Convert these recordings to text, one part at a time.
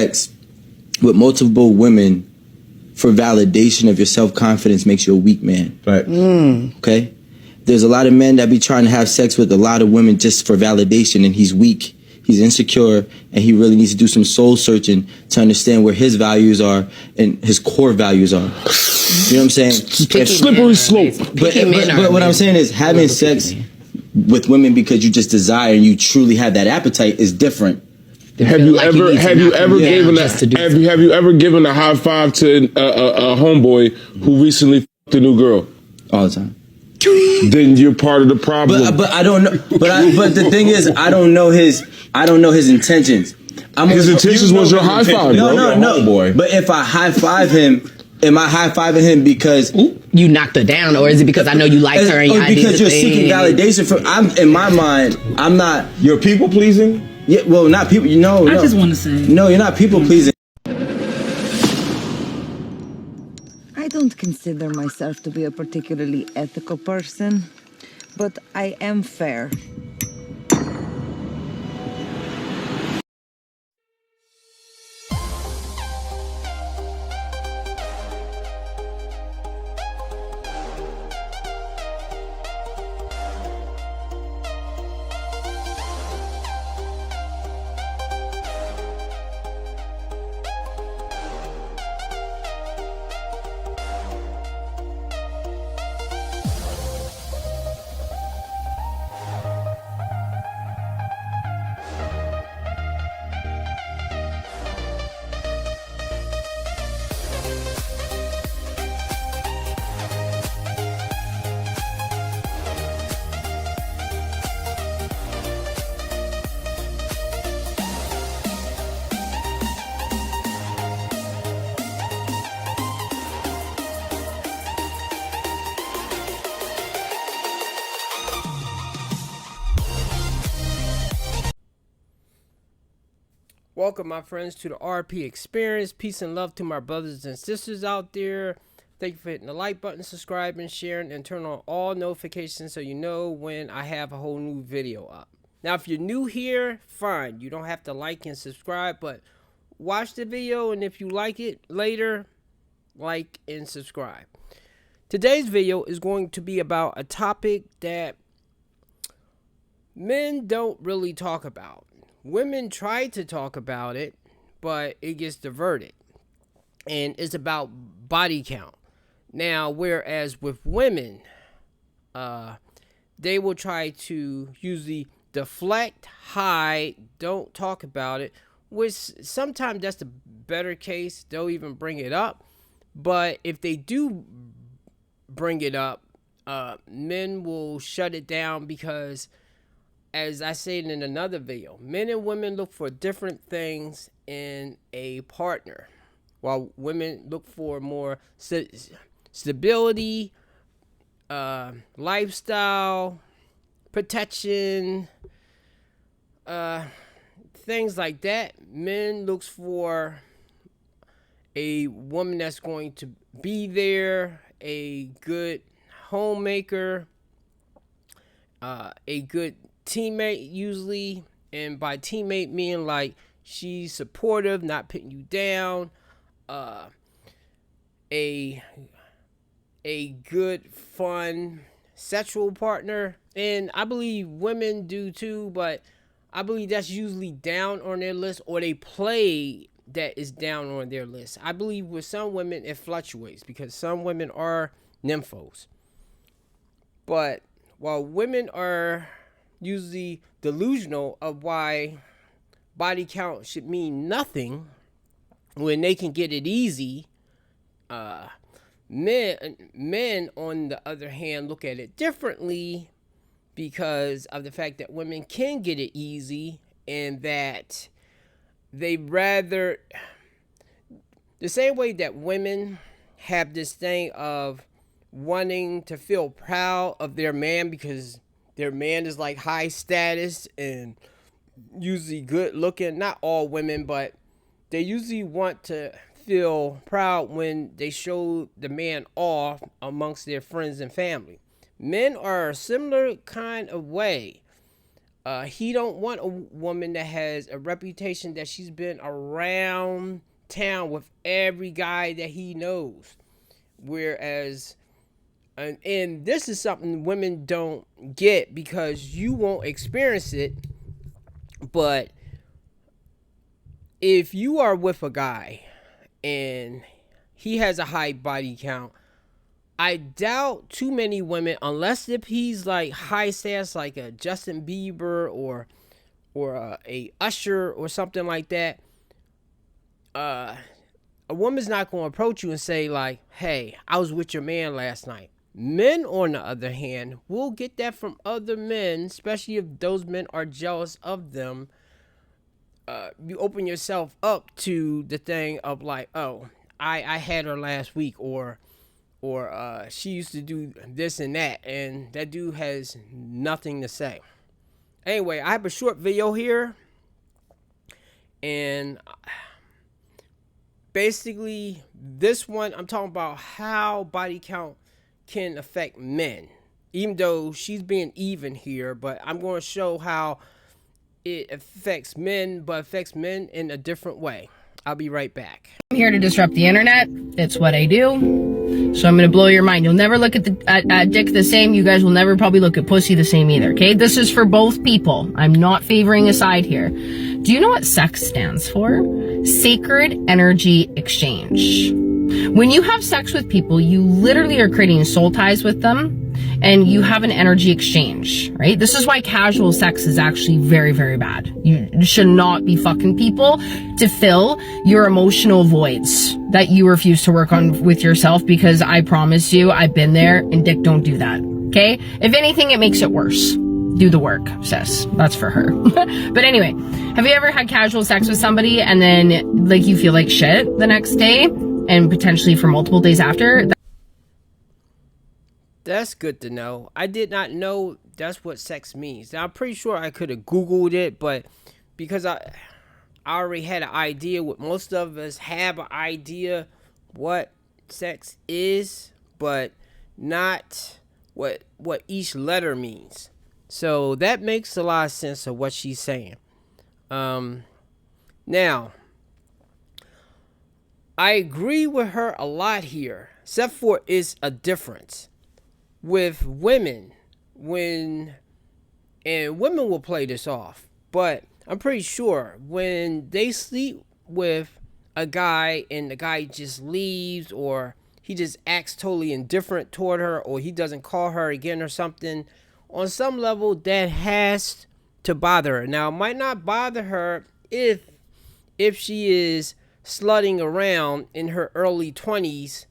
sex with multiple women for validation of your self-confidence makes you a weak man. Right. Okay? There's a lot of men that be trying to have sex with a lot of women just for validation, and he's weak, he's insecure, and he really needs to do some soul searching to understand where his values are and his core values are. You know what I'm saying? Slippery slope. But what I'm saying is having sex with women because you just desire and you truly have that appetite is different. Have you ever given a high five to a homeboy who recently fucked a new girl? All the time. Then you're part of the problem. But I don't know. But the thing is, I don't know his intentions. His intentions was your high five, bro. No. But if I high five him, am I high fiving him because you knocked her down, or is it because I know you liked her and you because you're seeking validation from? In my mind, I'm not. You're people pleasing. Yeah, well, not people. I just want to say. No, you're not people pleasing. I don't consider myself to be a particularly ethical person, but I am fair. Welcome, my friends, to the RP Experience. Peace and love to my brothers and sisters out there. Thank you for hitting the like button, subscribing, sharing, and turn on all notifications so you know when I have a whole new video up. Now, if you're new here, fine. You don't have to like and subscribe, but watch the video, and if you like it later, like and subscribe. Today's video is going to be about a topic that men don't really talk about. Women try to talk about it, but it gets diverted. And it's about body count. Now, whereas with women, they will try to usually deflect, hide, don't talk about it, which sometimes that's the better case. They'll even bring it up. But if they do bring it up, men will shut it down because, as I said in another video, men and women look for different things in a partner, while women look for more stability, lifestyle, protection, things like that. Men looks for a woman that's going to be there, a good homemaker, a good teammate usually, and by teammate meaning like she's supportive, not putting you down, a good fun sexual partner. And I believe women do too, but I believe that's usually down on their list, or they play that is down on their list. I believe with some women it fluctuates because some women are nymphos, but while women are usually delusional of why body count should mean nothing when they can get it easy, men on the other hand look at it differently because of the fact that women can get it easy, and that they rather, the same way that women have this thing of wanting to feel proud of their man because their man is like high status and usually good looking. Not all women, but they usually want to feel proud when they show the man off amongst their friends and family. Men are a similar kind of way. He don't want a woman that has a reputation that she's been around town with every guy that he knows. Whereas, and this is something women don't get because you won't experience it. But if you are with a guy and he has a high body count, I doubt too many women, unless if he's like high status, like a Justin Bieber or a Usher or something like that. A woman's not going to approach you and say like, "Hey, I was with your man last night." Men, on the other hand, will get that from other men, especially if those men are jealous of them. You open yourself up to the thing of like, "Oh, I had her last week," or she used to do this and that, and that dude has nothing to say. Anyway, I have a short video here, and basically this one I'm talking about how body count can affect men, even though she's being even here, but I'm going to show how it affects men, but affects men in a different way. I'll be right back. I'm here to disrupt the internet. It's what I do. So I'm going to blow your mind. You'll never look at dick the same. You guys will never probably look at pussy the same either. Okay? This is for both people. I'm not favoring a side here. Do you know what sex stands for? Sacred Energy Exchange. When you have sex with people, you literally are creating soul ties with them, and you have an energy exchange, right? This is why casual sex is actually very, very bad. You should not be fucking people to fill your emotional voids that you refuse to work on with yourself, because I promise you, I've been there, and dick don't do that, okay? If anything, it makes it worse. Do the work, sis. That's for her. But anyway, have you ever had casual sex with somebody and then like you feel like shit the next day and potentially for multiple days after? That's good to know. I did not know that's what sex means. Now, I'm pretty sure I could have Googled it, but because I already had an idea, what most of us have an idea what sex is, but not what each letter means. So that makes a lot of sense of what she's saying. Now, I agree with her a lot here, except for it's a difference with women. Women will play this off, but I'm pretty sure when they sleep with a guy and the guy just leaves, or he just acts totally indifferent toward her, or he doesn't call her again or something, on some level that has to bother her. Now, it might not bother her if she is slutting around in her early 20s,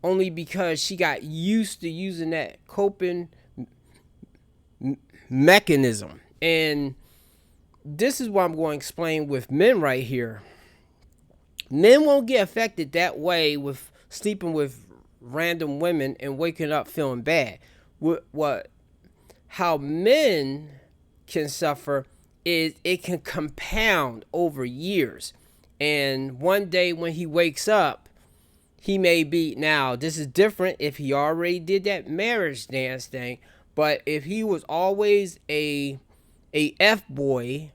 only because she got used to using that coping mechanism. And this is what I'm going to explain with men right here. Men won't get affected that way with sleeping with random women and waking up feeling bad. How men can suffer is it can compound over years. And one day when he wakes up, he may be, now this is different if he already did that marriage dance thing, but if he was always a F-boy,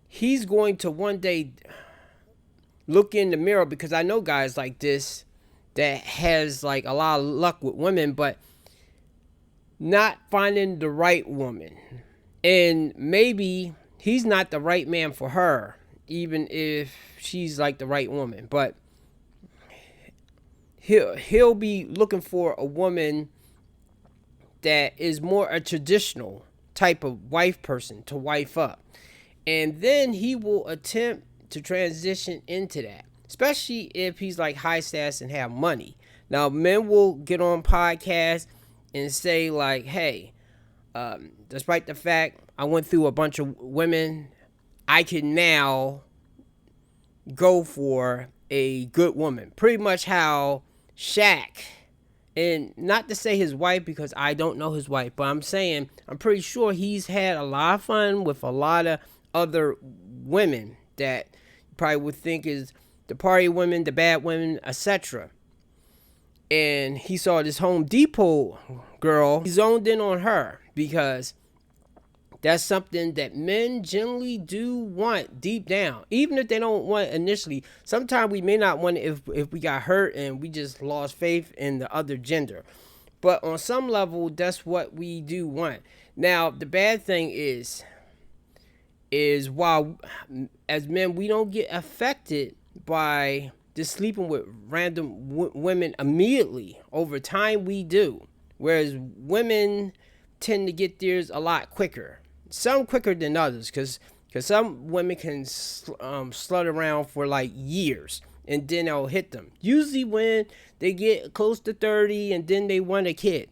he's going to one day look in the mirror, because I know guys like this that has like a lot of luck with women, but not finding the right woman. And maybe he's not the right man for her, even if she's like the right woman. But he'll be looking for a woman that is more a traditional type of wife person to wife up. And then he will attempt to transition into that, especially if he's like high status and have money. Now, men will get on podcasts and say like, hey, despite the fact I went through a bunch of women, I can now go for a good woman. Pretty much how Shaq, and not to say his wife because I don't know his wife, but I'm saying I'm pretty sure he's had a lot of fun with a lot of other women that you probably would think is the party women, the bad women, etc. And he saw this Home Depot girl. He zoned in on her because That's something that men generally do want deep down, even if they don't want it initially. Sometimes we may not want it if we got hurt and we just lost faith in the other gender. But on some level, that's what we do want. Now, the bad thing is while as men we don't get affected by just sleeping with random women immediately. Over time, we do. Whereas women tend to get theirs a lot quicker. Some quicker than others, because some women can slut around for like years and then it'll hit them. Usually when they get close to 30 and then they want a kid.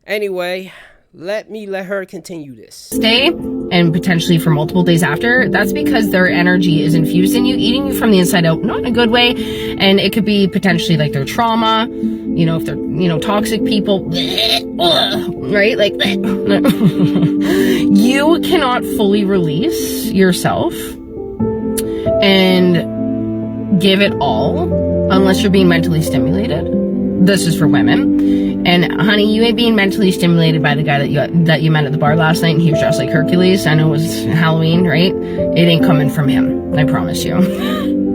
Anyway, let her continue this. Day and potentially for multiple days after, that's because their energy is infused in you, eating you from the inside out, not in a good way. And it could be potentially like their trauma, you know, if they're, you know, toxic people, right? Like, you cannot fully release yourself and give it all unless you're being mentally stimulated. This is for women. And honey, you ain't being mentally stimulated by the guy that you met at the bar last night and he was dressed like Hercules. I know it was Halloween, right? It ain't coming from him, I promise you.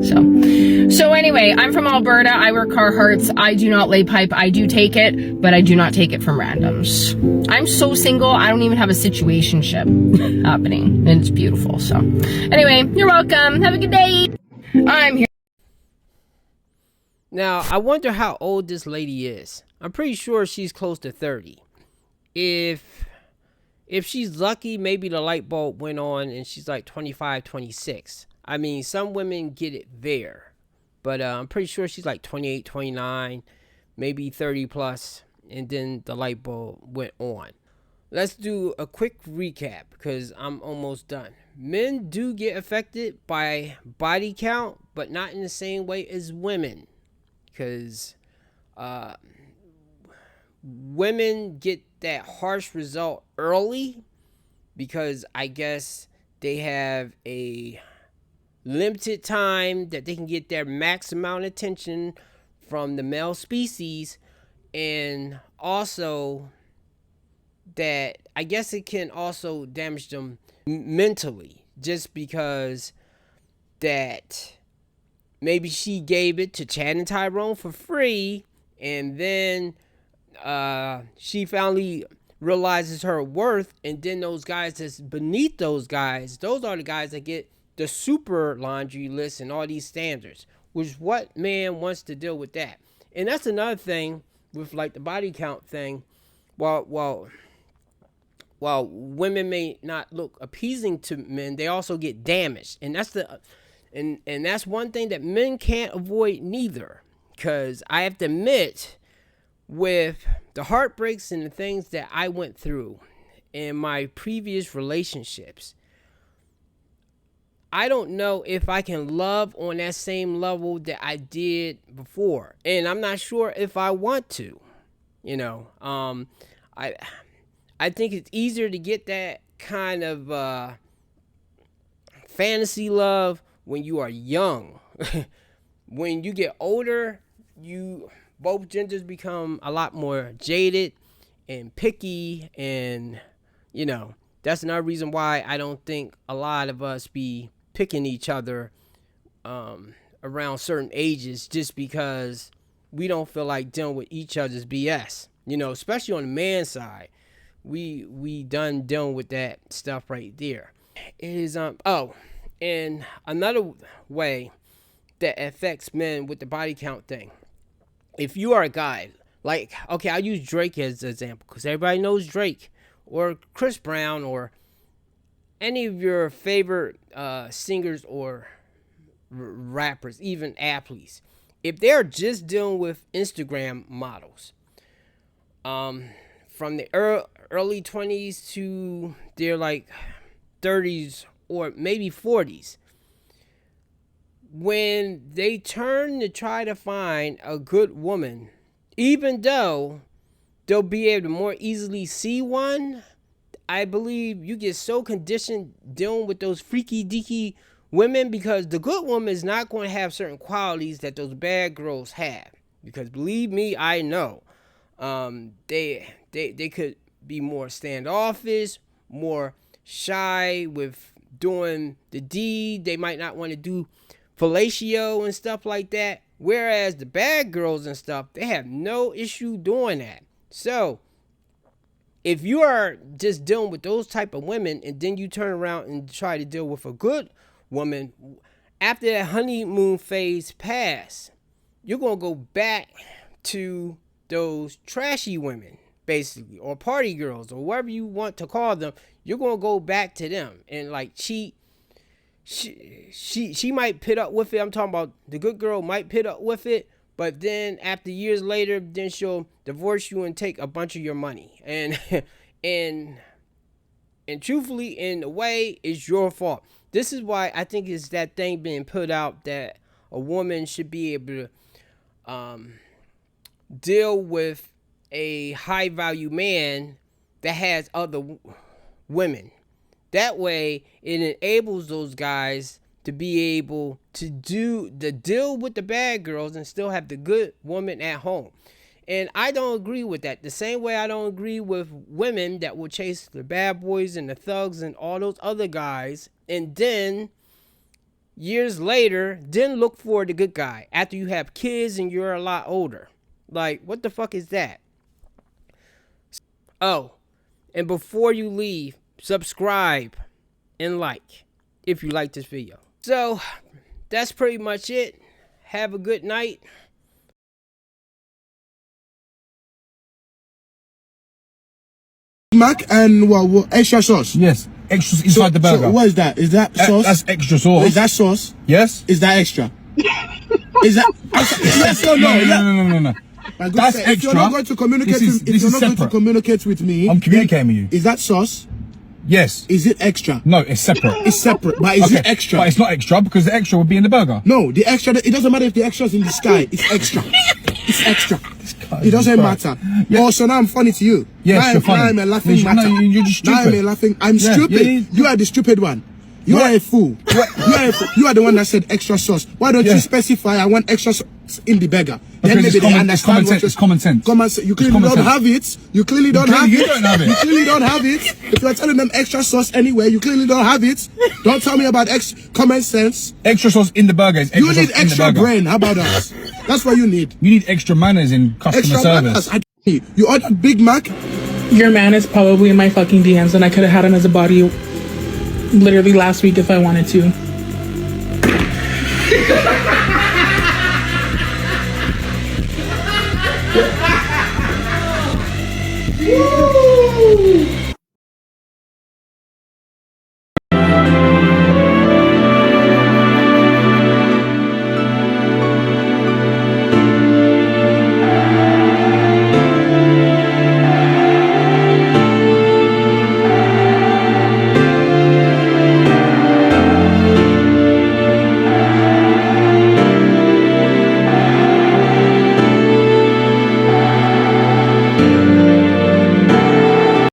So anyway, I'm from Alberta. I wear Carhartts. I do not lay pipe. I do take it, but I do not take it from randoms. I'm so single, I don't even have a situationship happening. And it's beautiful. So anyway, you're welcome. Have a good day. I'm here. Now, I wonder how old this lady is. I'm pretty sure she's close to 30. If she's lucky, maybe the light bulb went on and she's like 25, 26. I mean, some women get it there. But I'm pretty sure she's like 28, 29, maybe 30 plus. And then the light bulb went on. Let's do a quick recap because I'm almost done. Men do get affected by body count, but not in the same way as women. Because women get that harsh result early because I guess they have a limited time that they can get their max amount of attention from the male species, and also that I guess it can also damage them mentally just because that maybe she gave it to Chad and Tyrone for free, and then she finally realizes her worth, and then those guys that's beneath those guys, those are the guys that get the super laundry list and all these standards, which what man wants to deal with that? And that's another thing with like the body count thing. While women may not look appeasing to men, they also get damaged, and that's and that's one thing that men can't avoid neither. Because I have to admit, with the heartbreaks and the things that I went through in my previous relationships, I don't know if I can love on that same level that I did before. And I'm not sure if I want to. You know, I think it's easier to get that kind of fantasy love when you are young. When you get older, both genders become a lot more jaded and picky, and you know, that's another reason why I don't think a lot of us be picking each other around certain ages, just because we don't feel like dealing with each other's BS. You know, especially on the man side, we done dealing with that stuff right there. It is and another way that affects men with the body count thing. If you are a guy, like, okay, I'll use Drake as an example because everybody knows Drake, or Chris Brown, or any of your favorite singers or rappers, even athletes. If they're just dealing with Instagram models, from the early 20s to their like 30s or maybe 40s, when they turn to try to find a good woman, even though they'll be able to more easily see one, I believe you get so conditioned dealing with those freaky deaky women, because the good woman is not going to have certain qualities that those bad girls have. Because believe me, I know they could be more standoffish, more shy with doing the deed. They might not want to do fellatio and stuff like that. Whereas the bad girls and stuff, they have no issue doing that. So if you are just dealing with those type of women and then you turn around and try to deal with a good woman, after that honeymoon phase pass, you're going to go back to those trashy women, basically, or party girls, or whatever you want to call them. You're going to go back to them and like cheat. She might put up with it. I'm talking about the good girl might put up with it, but then after years later, then she'll divorce you and take a bunch of your money. And truthfully, in a way, it's your fault. This is why I think it's that thing being put out that a woman should be able to deal with a high value man that has other women. That way, it enables those guys to be able to do the deal with the bad girls and still have the good woman at home. And I don't agree with that. The same way I don't agree with women that will chase the bad boys and the thugs and all those other guys, and then years later, then look for the good guy after you have kids and you're a lot older. Like, what the fuck is that? Oh, and before you leave, subscribe and like if you like this video. So that's pretty much it. Have a good night. Mac and what extra sauce? Yes, extras inside the burger. So what is that? Is that sauce? That's extra sauce. Is that sauce? Yes. Is that extra? Is that yes or no? No. That's That's If extra. you're not going to communicate, This is separate. communicate with me, I'm communicating with you. Is that sauce? Yes. Is it extra? No, it's separate. It's separate, but is it extra? But it's not extra because the extra would be in the burger. No, the extra. It doesn't matter if the extra's in the sky. It's extra. It's extra. It doesn't matter. Yeah. Oh, so now I'm funny to you. Yes, now, you're funny. Now I'm a laughing No, matter. you're just Now I'm stupid. a laughing. I'm Yeah, stupid. yeah. You are the stupid one. You are a fool. You are a fool. You are the one that said extra sauce. Why don't you specify I want extra sauce in the burger? Then Because maybe they understand it's common what sense. you're- It's common sense. Common sense. You It's clearly common don't sense. have it. You clearly don't have You it. don't have it. You clearly don't have it. If you're telling them extra sauce anyway, you clearly don't have it. Don't tell me about common sense. Extra sauce in the burger is extra You sauce need in the extra burger. brain. How about us? That's what you need. You need extra manners in customer Extra service. manners. You ordered Big Mac. Your man is probably in my fucking DMs and I could have had him as a body literally last week if I wanted to.